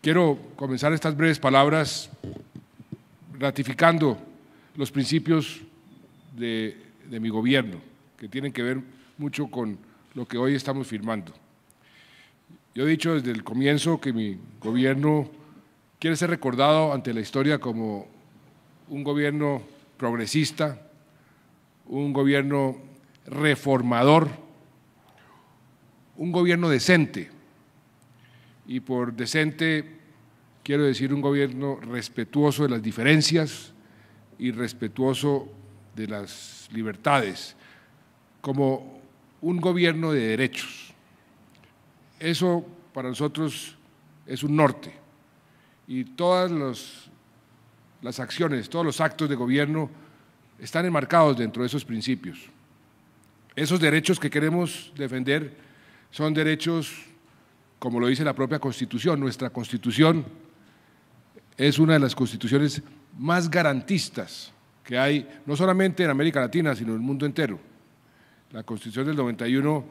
Quiero comenzar estas breves palabras ratificando los principios de mi gobierno, que tienen que ver mucho con lo que hoy estamos firmando. Yo he dicho desde el comienzo que mi gobierno quiere ser recordado ante la historia como un gobierno progresista, un gobierno reformador, un gobierno decente. Y por decente quiero decir un gobierno respetuoso de las diferencias y respetuoso de las libertades, como un gobierno de derechos. Eso para nosotros es un norte y todas las acciones, todos los actos de gobierno están enmarcados dentro de esos principios. Esos derechos que queremos defender son derechos, como lo dice la propia Constitución. Nuestra Constitución es una de las constituciones más garantistas que hay, no solamente en América Latina, sino en el mundo entero. La Constitución del 91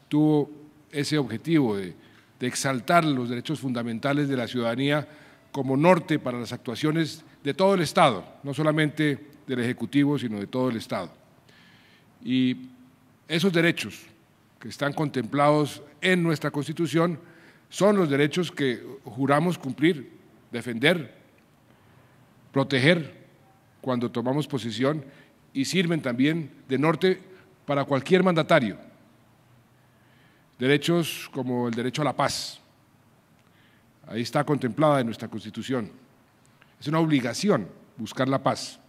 tuvo ese objetivo de exaltar los derechos fundamentales de la ciudadanía como norte para las actuaciones de todo el Estado, no solamente del Ejecutivo, sino de todo el Estado. Y esos derechos que están contemplados en nuestra Constitución son los derechos que juramos cumplir, defender, proteger cuando tomamos posesión y sirven también de norte para cualquier mandatario. Derechos como el derecho a la paz, ahí está contemplada en nuestra Constitución. Es una obligación buscar la paz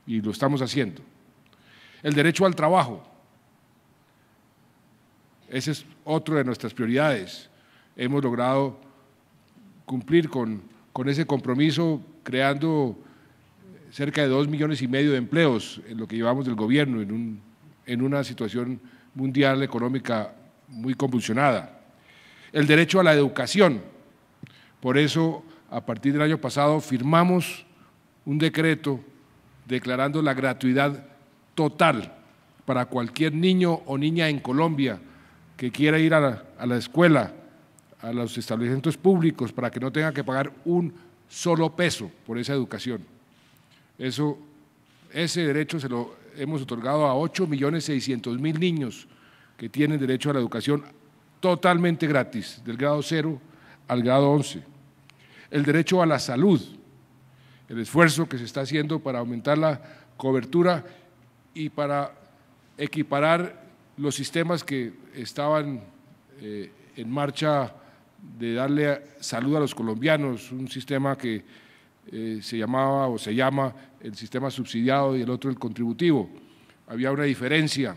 y lo estamos haciendo. El derecho al trabajo, ese es otro de nuestras prioridades. Hemos logrado cumplir con ese compromiso creando cerca de 2,5 millones de empleos en lo que llevamos del gobierno en una situación mundial económica muy convulsionada. El derecho a la educación, por eso a partir del año pasado firmamos un decreto declarando la gratuidad total para cualquier niño o niña en Colombia que quiera ir a la escuela, a los establecimientos públicos, para que no tenga que pagar un solo peso por esa educación. Ese derecho se lo hemos otorgado a 8,600,000 niños que tienen derecho a la educación totalmente gratis, del grado 0 al grado 11. El derecho a la salud, el esfuerzo que se está haciendo para aumentar la cobertura y para equiparar los sistemas que estaban en marcha de darle salud a los colombianos, un sistema que se llamaba o se llama el sistema subsidiado y el otro el contributivo. Había una diferencia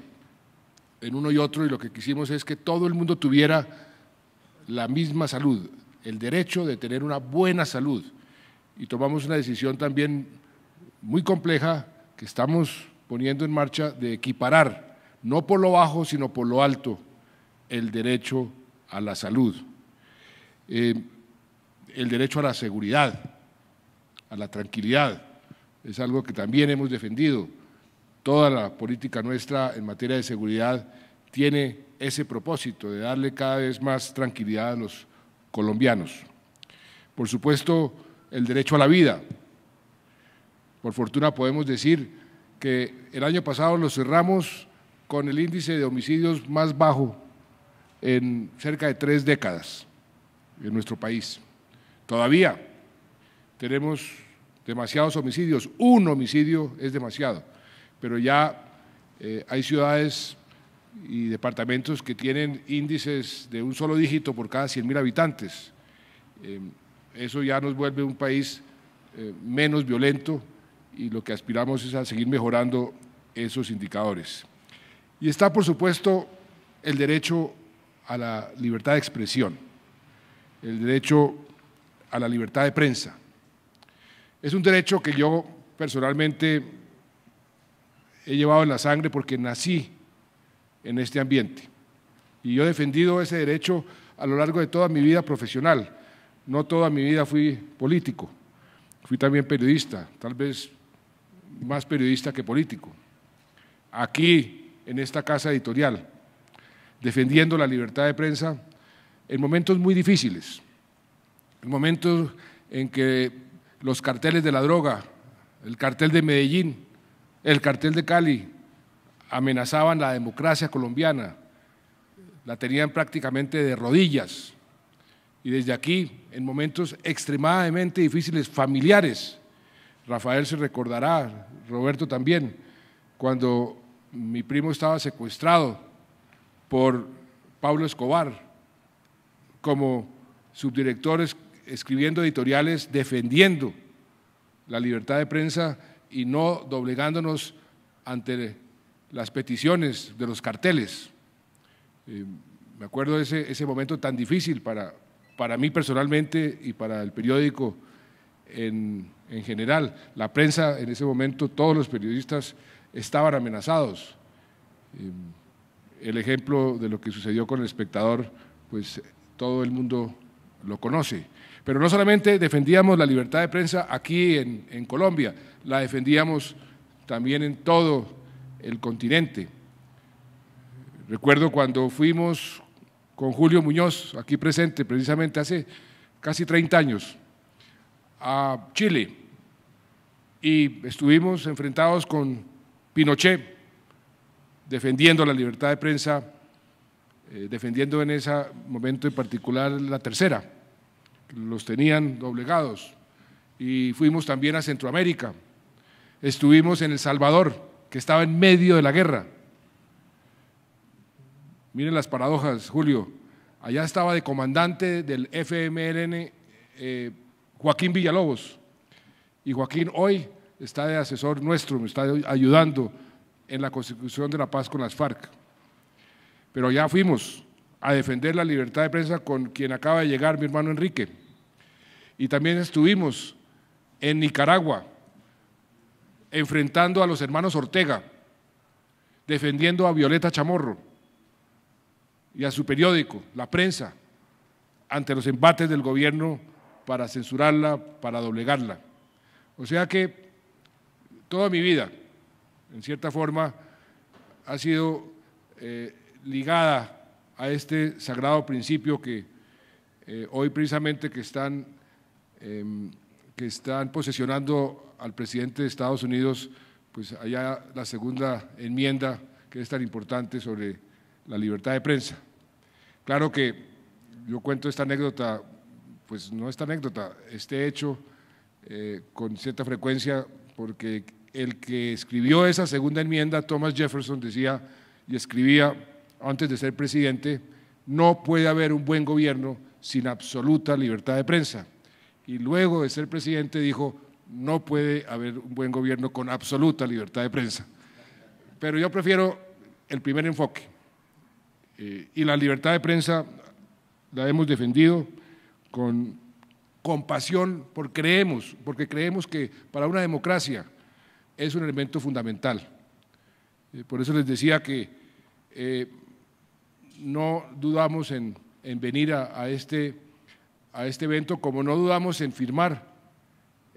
en uno y otro y lo que quisimos es que todo el mundo tuviera la misma salud, el derecho de tener una buena salud. Y tomamos una decisión también muy compleja que estamos poniendo en marcha de equiparar, no por lo bajo, sino por lo alto, el derecho a la salud, el derecho a la seguridad, a la tranquilidad, es algo que también hemos defendido. Toda la política nuestra en materia de seguridad tiene ese propósito de darle cada vez más tranquilidad a los colombianos. Por supuesto, el derecho a la vida. Por fortuna podemos decir que el año pasado lo cerramos con el índice de homicidios más bajo en cerca de 3 décadas en nuestro país. Todavía tenemos demasiados homicidios, un homicidio es demasiado, pero ya hay ciudades y departamentos que tienen índices de un solo dígito por cada 100,000 habitantes. Eso ya nos vuelve un país menos violento y lo que aspiramos es a seguir mejorando esos indicadores. Y está, por supuesto, el derecho a la libertad de expresión, el derecho a la libertad de prensa. Es un derecho que yo personalmente he llevado en la sangre porque nací en este ambiente y yo he defendido ese derecho a lo largo de toda mi vida profesional. No toda mi vida fui político, fui también periodista, tal vez más periodista que político. Aquí, en esta casa editorial, defendiendo la libertad de prensa en momentos muy difíciles, el momento en que los carteles de la droga, el cartel de Medellín, el cartel de Cali, amenazaban la democracia colombiana, la tenían prácticamente de rodillas. Y desde aquí, en momentos extremadamente difíciles, familiares, Rafael se recordará, Roberto también, cuando mi primo estaba secuestrado por Pablo Escobar, como subdirectores escribiendo editoriales defendiendo la libertad de prensa y no doblegándonos ante las peticiones de los carteles. Me acuerdo de ese momento tan difícil para mí personalmente y para el periódico en general. La prensa en ese momento, todos los periodistas estaban amenazados. El ejemplo de lo que sucedió con El Espectador, pues todo el mundo lo conoce. Pero no solamente defendíamos la libertad de prensa aquí en Colombia, la defendíamos también en todo el continente. Recuerdo cuando fuimos con Julio Muñoz, aquí presente precisamente hace casi 30 años, a Chile, y estuvimos enfrentados con Pinochet, defendiendo la libertad de prensa, defendiendo en ese momento en particular la Tercera, los tenían doblegados. Y fuimos también a Centroamérica, estuvimos en El Salvador, que estaba en medio de la guerra. Miren las paradojas, Julio, allá estaba de comandante del FMLN Joaquín Villalobos, y Joaquín hoy está de asesor nuestro, me está ayudando en la consecución de la paz con las FARC. Pero ya fuimos a defender la libertad de prensa con quien acaba de llegar, mi hermano Enrique. Y también estuvimos en Nicaragua, enfrentando a los hermanos Ortega, defendiendo a Violeta Chamorro y a su periódico, La Prensa, ante los embates del gobierno para censurarla, para doblegarla. O sea que toda mi vida, en cierta forma, ha sido ligada a este sagrado principio que hoy precisamente que están posesionando al presidente de Estados Unidos, pues allá la segunda enmienda que es tan importante sobre la libertad de prensa. Claro que yo cuento esta anécdota, pues no esta anécdota, este hecho con cierta frecuencia, porque el que escribió esa segunda enmienda, Thomas Jefferson, decía y escribía antes de ser presidente: no puede haber un buen gobierno sin absoluta libertad de prensa. Y luego de ser presidente dijo: no puede haber un buen gobierno con absoluta libertad de prensa. Pero yo prefiero el primer enfoque. Y la libertad de prensa la hemos defendido con pasión, porque creemos que para una democracia es un elemento fundamental. Por eso les decía que no dudamos en venir a este evento, como no dudamos en firmar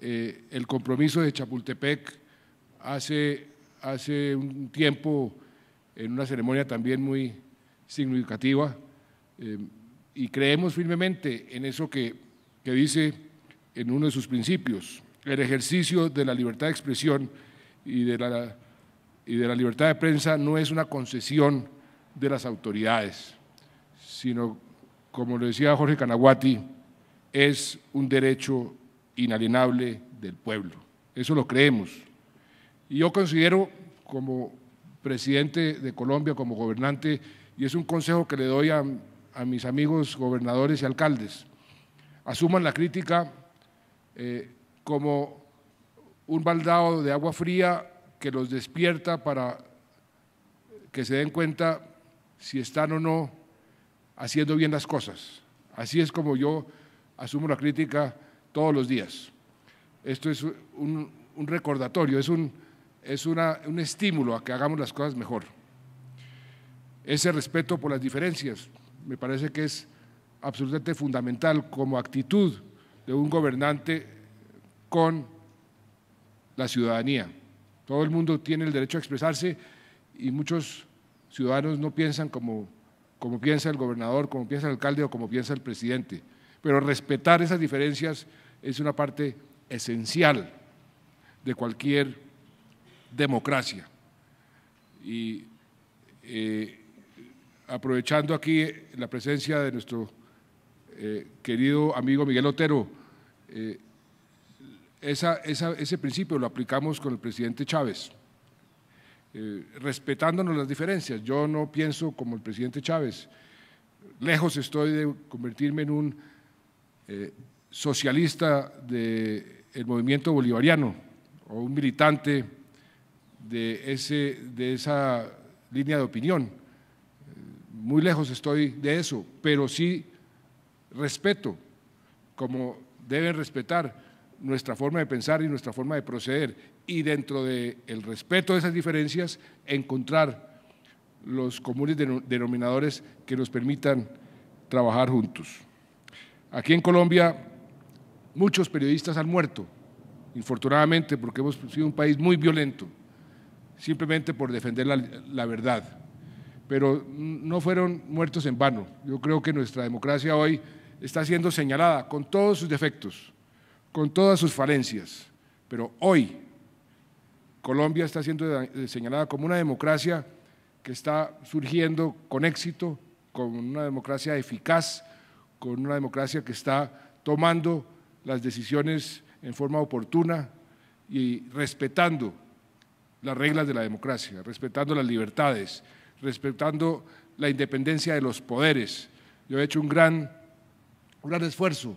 el compromiso de Chapultepec hace un tiempo en una ceremonia también muy significativa, y creemos firmemente en eso que dice en uno de sus principios: el ejercicio de la libertad de expresión y de la libertad de prensa no es una concesión de las autoridades, sino, como lo decía Jorge Canaguati, es un derecho inalienable del pueblo. Eso lo creemos. Y yo considero, como presidente de Colombia, como gobernante, y es un consejo que le doy a mis amigos gobernadores y alcaldes: asuman la crítica como un baldado de agua fría que los despierta para que se den cuenta si están o no haciendo bien las cosas. Así es como yo asumo la crítica todos los días. Esto es un recordatorio, es un estímulo a que hagamos las cosas mejor. Ese respeto por las diferencias me parece que es absolutamente fundamental como actitud de un gobernante con la ciudadanía. Todo el mundo tiene el derecho a expresarse y muchos ciudadanos no piensan como piensa el gobernador, como piensa el alcalde o como piensa el presidente, Pero respetar esas diferencias es una parte esencial de cualquier democracia. Y aprovechando aquí la presencia de nuestro querido amigo Miguel Otero, ese principio lo aplicamos con el presidente Chávez, respetándonos las diferencias. Yo no pienso como el presidente Chávez, lejos estoy de convertirme en un socialista del movimiento bolivariano o un militante de esa línea de opinión. Muy lejos estoy de eso, pero sí respeto, como deben respetar nuestra forma de pensar y nuestra forma de proceder, y dentro del respeto de esas diferencias encontrar los comunes denominadores que nos permitan trabajar juntos. Aquí en Colombia muchos periodistas han muerto, infortunadamente, porque hemos sido un país muy violento, simplemente por defender la verdad, pero no fueron muertos en vano. Yo creo que nuestra democracia hoy está siendo señalada con todos sus defectos, con todas sus falencias, pero hoy Colombia está siendo señalada como una democracia que está surgiendo con éxito, con una democracia eficaz, con una democracia que está tomando las decisiones en forma oportuna y respetando las reglas de la democracia, respetando las libertades, respetando la independencia de los poderes. Yo he hecho un gran esfuerzo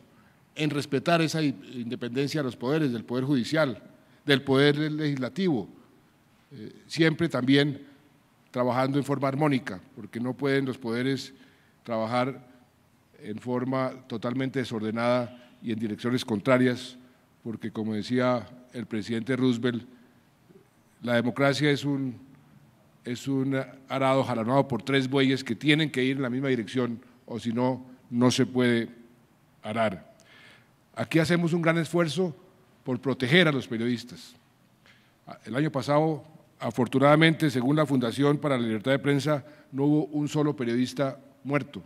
en respetar esa independencia de los poderes, del Poder Judicial, del Poder Legislativo, siempre también trabajando en forma armónica, porque no pueden los poderes trabajar en forma totalmente desordenada y en direcciones contrarias, porque como decía el presidente Roosevelt, la democracia es un arado jalonado por tres bueyes que tienen que ir en la misma dirección, o si no, no se puede arar. Aquí hacemos un gran esfuerzo por proteger a los periodistas. El año pasado, afortunadamente, según la Fundación para la Libertad de Prensa, no hubo un solo periodista muerto,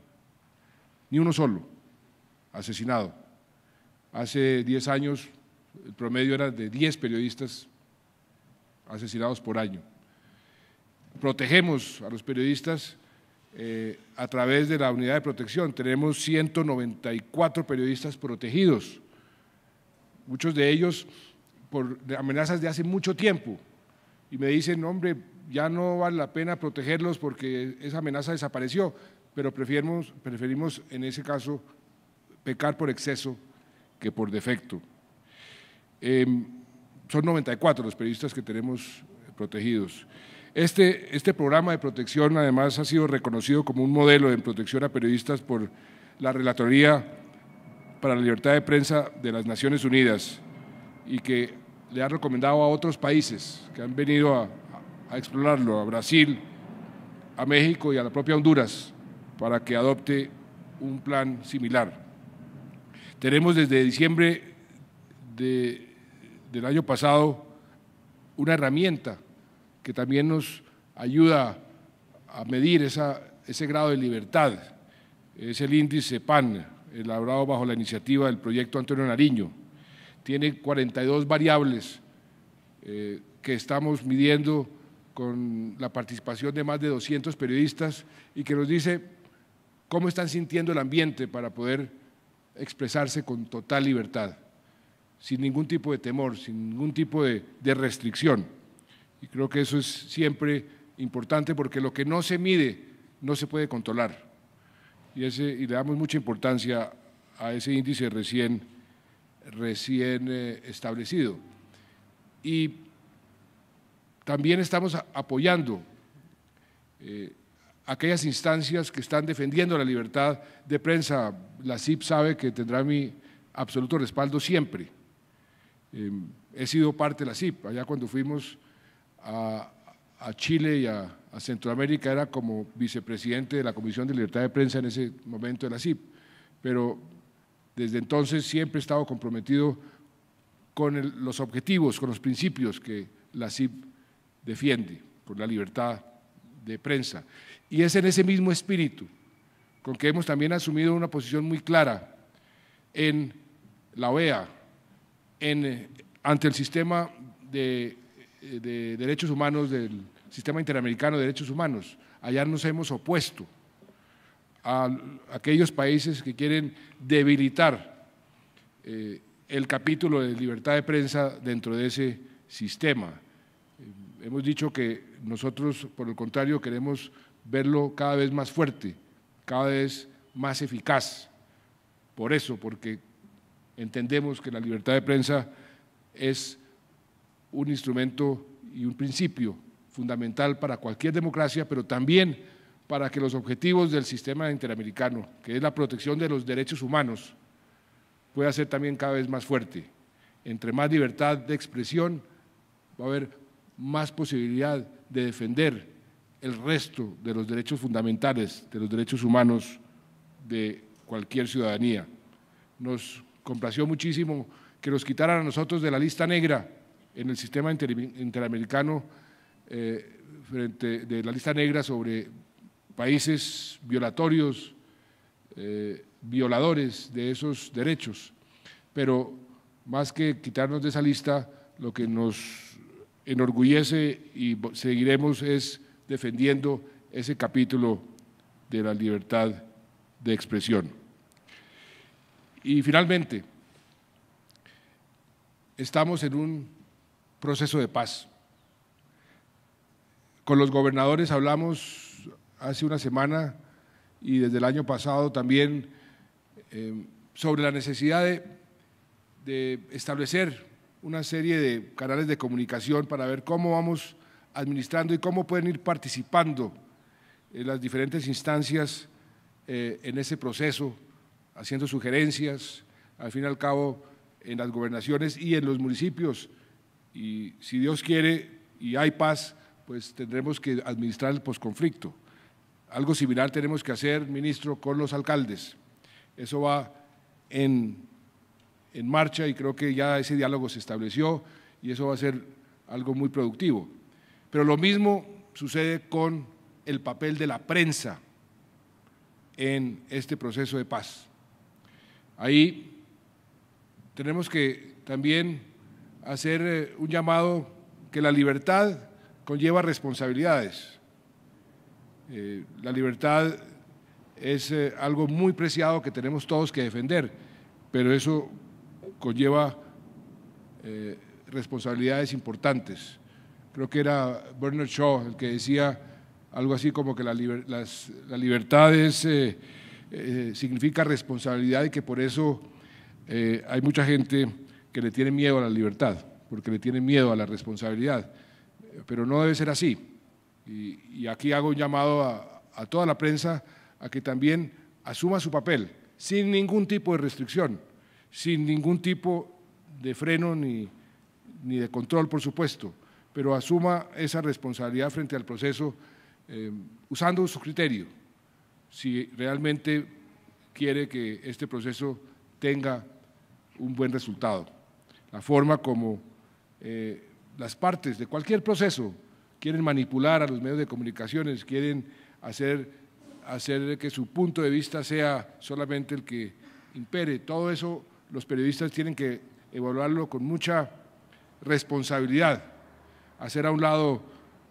ni uno solo asesinado. Hace 10 años el promedio era de 10 periodistas asesinados por año. Protegemos a los periodistas a través de la unidad de protección. Tenemos 194 periodistas protegidos, muchos de ellos por amenazas de hace mucho tiempo, y me dicen, hombre, ya no vale la pena protegerlos porque esa amenaza desapareció, pero preferimos en ese caso pecar por exceso que por defecto. Son 94 los periodistas que tenemos protegidos. Este programa de protección además ha sido reconocido como un modelo de protección a periodistas por la Relatoría para la Libertad de Prensa de las Naciones Unidas, y que le ha recomendado a otros países que han venido a explorarlo, a Brasil, a México y a la propia Honduras, para que adopte un plan similar. Tenemos desde diciembre del año pasado una herramienta que también nos ayuda a medir ese grado de libertad, es el índice PAN, elaborado bajo la iniciativa del proyecto Antonio Nariño. Tiene 42 variables que estamos midiendo con la participación de más de 200 periodistas y que nos dice cómo están sintiendo el ambiente para poder expresarse con total libertad, sin ningún tipo de temor, sin ningún tipo de restricción. Y creo que eso es siempre importante, porque lo que no se mide no se puede controlar. Y le damos mucha importancia a ese índice recién establecido. Y también estamos apoyando aquellas instancias que están defendiendo la libertad de prensa. La CIP sabe que tendrá mi absoluto respaldo siempre. He sido parte de la CIP, allá cuando fuimos a Chile y a Centroamérica era como vicepresidente de la Comisión de Libertad de Prensa en ese momento de la CIP, pero desde entonces siempre he estado comprometido con los objetivos, con los principios que la CIP defiende, por la libertad de prensa. Y es en ese mismo espíritu con que hemos también asumido una posición muy clara en la OEA, ante el sistema de derechos humanos, del sistema interamericano de derechos humanos. Allá nos hemos opuesto a aquellos países que quieren debilitar el capítulo de libertad de prensa dentro de ese sistema. Hemos dicho que nosotros, por el contrario, queremos verlo cada vez más fuerte, cada vez más eficaz. Por eso, porque entendemos que la libertad de prensa es un instrumento y un principio fundamental para cualquier democracia, pero también para que los objetivos del sistema interamericano, que es la protección de los derechos humanos, pueda ser también cada vez más fuerte. Entre más libertad de expresión, va a haber más posibilidad de defender el resto de los derechos fundamentales, de los derechos humanos de cualquier ciudadanía. Nos complació muchísimo que nos quitaran a nosotros de la lista negra en el sistema interamericano, frente de la lista negra sobre países violatorios, violadores de esos derechos, pero más que quitarnos de esa lista, lo que nos enorgullece y seguiremos es defendiendo ese capítulo de la libertad de expresión. Y finalmente, estamos en un proceso de paz. Con los gobernadores hablamos hace una semana y desde el año pasado también sobre la necesidad de establecer una serie de canales de comunicación para ver cómo vamos administrando y cómo pueden ir participando en las diferentes instancias en ese proceso, haciendo sugerencias, al fin y al cabo en las gobernaciones y en los municipios, y si Dios quiere y hay paz, pues tendremos que administrar el posconflicto. Algo similar tenemos que hacer, ministro, con los alcaldes. Eso va en marcha y creo que ya ese diálogo se estableció y eso va a ser algo muy productivo. Pero lo mismo sucede con el papel de la prensa en este proceso de paz. Ahí tenemos que también hacer un llamado que la libertad conlleva responsabilidades. La libertad es algo muy preciado que tenemos todos que defender, pero eso conlleva responsabilidades importantes. Creo que era Bernard Shaw el que decía algo así como que la libertad significa responsabilidad y que por eso hay mucha gente que le tiene miedo a la libertad, porque le tiene miedo a la responsabilidad, pero no debe ser así. Y aquí hago un llamado a toda la prensa a que también asuma su papel, sin ningún tipo de restricción, sin ningún tipo de freno ni de control, por supuesto, pero asuma esa responsabilidad frente al proceso usando su criterio, si realmente quiere que este proceso tenga un buen resultado. La forma como las partes de cualquier proceso quieren manipular a los medios de comunicaciones, quieren hacer que su punto de vista sea solamente el que impere, todo eso los periodistas tienen que evaluarlo con mucha responsabilidad, hacer a un lado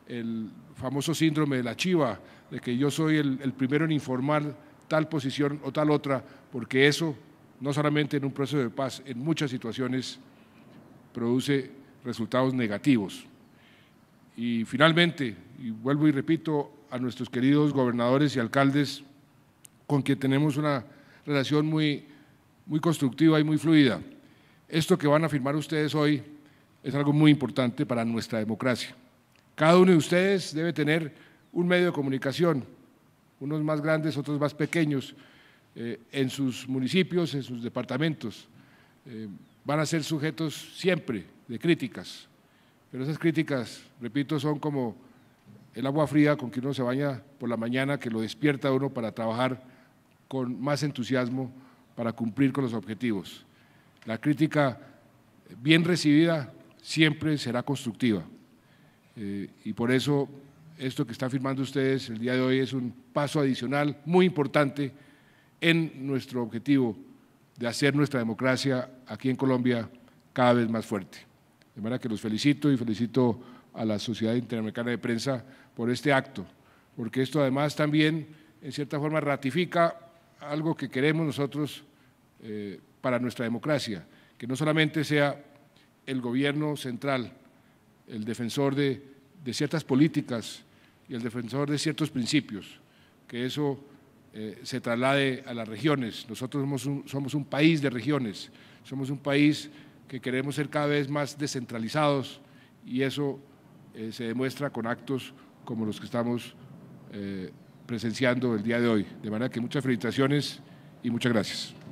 el famoso síndrome de la chiva, de que yo soy el primero en informar tal posición o tal otra, porque eso, no solamente en un proceso de paz, en muchas situaciones produce resultados negativos. Y finalmente, y vuelvo y repito, a nuestros queridos gobernadores y alcaldes, con quien tenemos una relación muy constructiva y muy fluida, esto que van a firmar ustedes hoy es algo muy importante para nuestra democracia. Cada uno de ustedes debe tener un medio de comunicación, unos más grandes, otros más pequeños, en sus municipios, en sus departamentos. Van a ser sujetos siempre de críticas, pero esas críticas, repito, son como el agua fría con que uno se baña por la mañana, que lo despierta a uno para trabajar con más entusiasmo para cumplir con los objetivos. La crítica bien recibida siempre será constructiva. Y por eso esto que están firmando ustedes el día de hoy es un paso adicional muy importante en nuestro objetivo de hacer nuestra democracia aquí en Colombia cada vez más fuerte. De manera que los felicito y felicito a la Sociedad Interamericana de Prensa por este acto, porque esto además también, en cierta forma, ratifica algo que queremos nosotros para nuestra democracia, que no solamente sea el gobierno central el defensor de ciertas políticas y el defensor de ciertos principios, que eso se traslade a las regiones. Nosotros somos un país de regiones, somos un país que queremos ser cada vez más descentralizados y eso se demuestra con actos como los que estamos presenciando el día de hoy. De manera que muchas felicitaciones y muchas gracias.